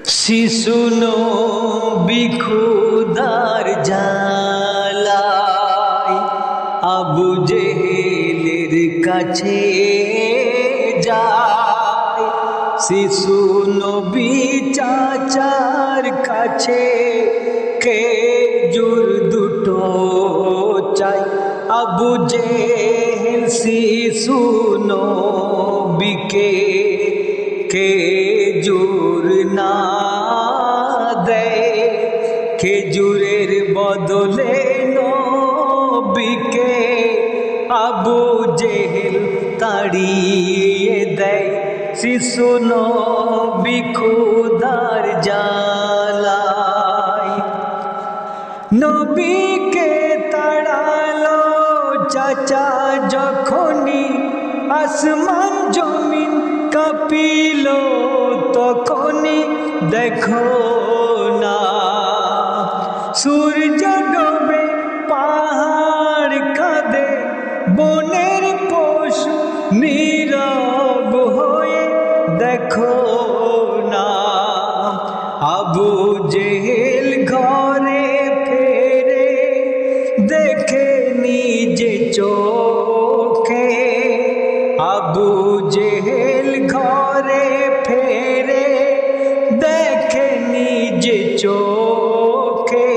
শিশু নবী খোদার জালায় আবু জেহেলের কাছে যায়। শিশু নবী চাচার কাছে খেজুর দুটো চাই। আবু জেহেল শিশু নবীকে খেজুর না দেয়, খেজুরের বদলে নবীকে আবু জেহেল তাড়িয়ে দেয়। শিশু নবী খোদার জালায় নবীকে তাড়ালো চাচা যখনই, আসমান জমিন কাঁপিল তখনই। দেখো না সূর্য ডোবে, পাহাড় কাঁদে, বনের পশু নীরব হয়ে। দেখো না আবু জেহেল ঘরে ফেরে, দেখে নিজে চোখে। আবু জেহেল ঘরে ফেরে, দেখে নিজে চোখে।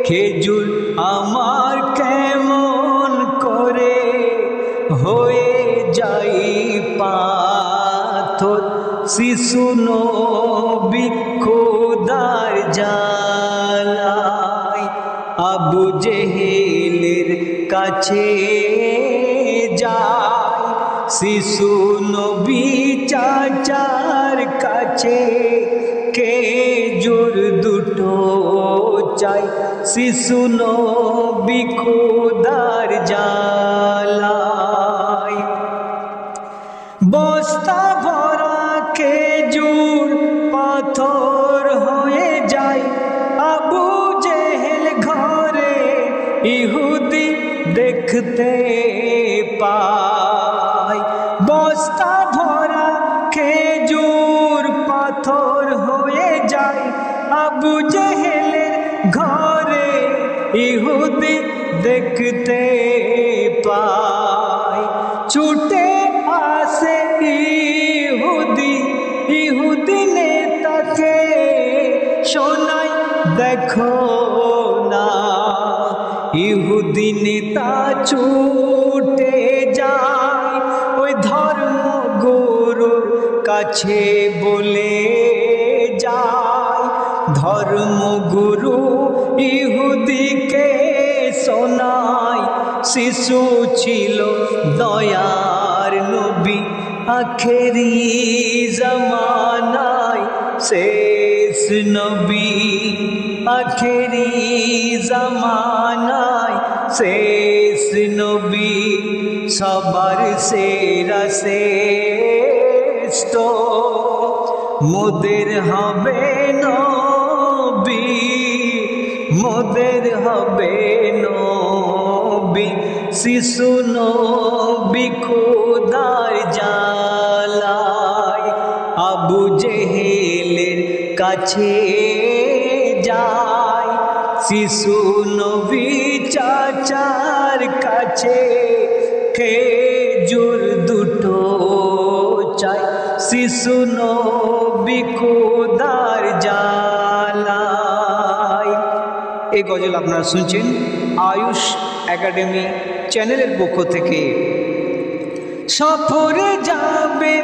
খেজুর আমার কেমন করে হয়ে যাই পাথর। শিশু নবী খোদার জালায় আবু জেহেলের কাছে যায়। শিশু নবী চাচার কাছে খেজুর দুটো চাই। শিশু নবী খোদার জালায় বস্তা ভরা খেজুর পাথর হয়ে যায়। আবু জেহেল ঘরে ইহুদি দেখতে পায়। বস্তা ভরা খেজুর পাথর হয়ে যায়। আবু জেহেলের ঘরে ইহুদি দেখতে পায়। ছুটে আসে ইহুদি, ইহুদি নেতাকে শোনায়। দেখো না ইহুদি নেতা ছুটে যায় ওই ধর্মগুরুর কাছে বলে যায়। ধর্মগুরু ইহুদিকে শোনায় শিশু ছিল দয়ার নবী। আখেরি জামানায় শেষ নবী, আখেরি জামানায় শেষ নবী। সবার সেরা শ্রেষ্ঠ মোদের হবে নবী, মোদের হবে নবী। শিশু নবী খোদার জালায় আবু জেহেলের কাছে যায়। শিশু নবী চাচার কাছে খেজুর দুটো চাই। শিশু নবী খোদার জালায়। এই গজল আপনারা শুনছেন আয়ুষ একাডেমি চ্যানেলের পক্ষ থেকে। সফরে যাবে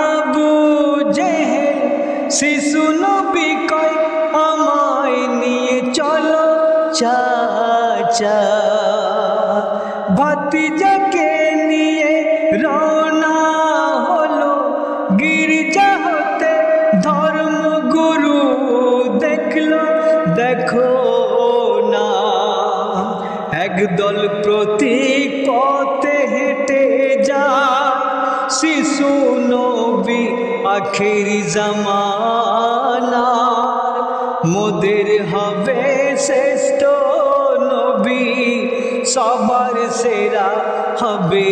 আবু জেহেল, শিশু নবী কয় আমায় নিয়ে চলো চাচা। ভাতিজাকে নিয়ে রওনা হলো গির্জা হতে। ধর্মগুরু দেখলো, দেখো না একদল প্রতীক পথে হেঁটে যায়। শিশু নবী আখেরি জামানার মোদের হবে শ্রেষ্ঠ নবী। সবার সেরা হবে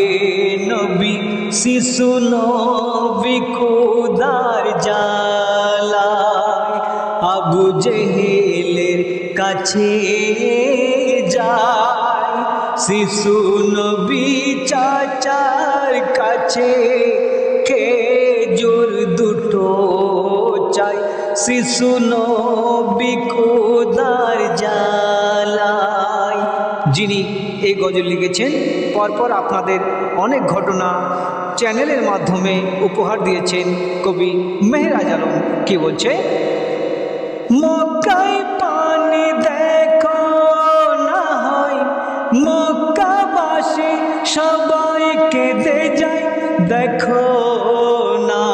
নবী। শিশু নবী খোদার জালায় আবু জেহেলের কাছে যায়, শিশু নবী চাচার কাছে খেজুর দুটো চাই, শিশু নবী খোদার জ্বালায়। যিনি এই গজল লিখেছেন, পরপর আপনাদের অনেক ঘটনা চ্যানেলের মাধ্যমে উপহার দিয়েছেন কবি মেহরাজ আলম। কি বলছে? মক্কায় পানি দেখো না হয়, মক্কাবাসী সবাই কেঁদে যায় দেখো না,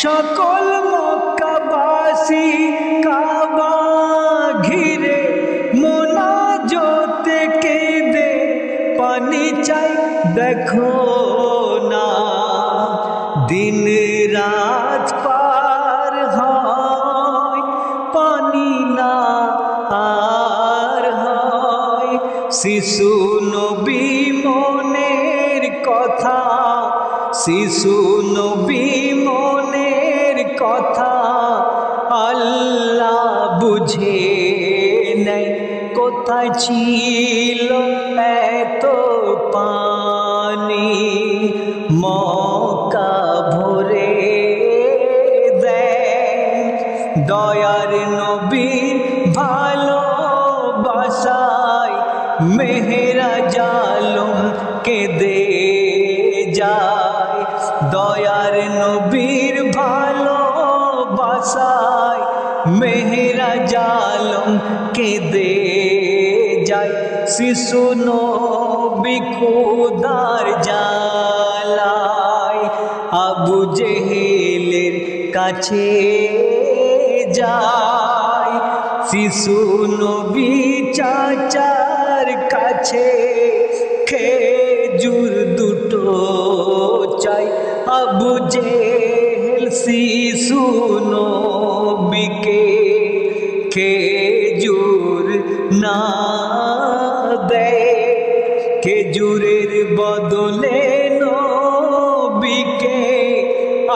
সকল মক্কাবাসী কাবা ঘিরে মোনাজাতে কেঁদে পানি চাই দেখো না, দিন রাত পার হয় পানি না আর হয়, শিশু নবী মনের কথা, শিশু নবী মনের কথা আল্লাহ বুঝে নেয়, কোথায় ছিল এত পানি, মক্কা ভরে দেয়, দয়ার নবীর ভালোবাসায় মেহরাজ আলম কেঁদে যায়, দয়ার নবীর ভালোবাসায় মেহরাজ আলম কেঁদে যায়, শিশু নবী খোদার জ্বালায়, আবু জেহেলের কাছে যায়, শিশু নবী চাচার কাছে খেজুর দুটো চাই, আবু জেহেল শিশু নবীকে খেজুর না দেয়, খেজুরের বদলে নবীকে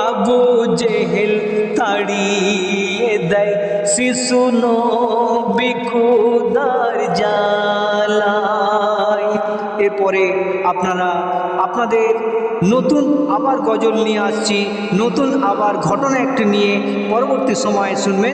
আবু জেহেল তাড়িয়ে দেয়, শিশু নবী খোদার জ্বালায়। এরপরে আপনারা আপনাদের নতুন আবার গজল নিয়ে আসছি, নতুন আবার ঘটনা একটি নিয়ে পরবর্তী সময়ে শুনবেন।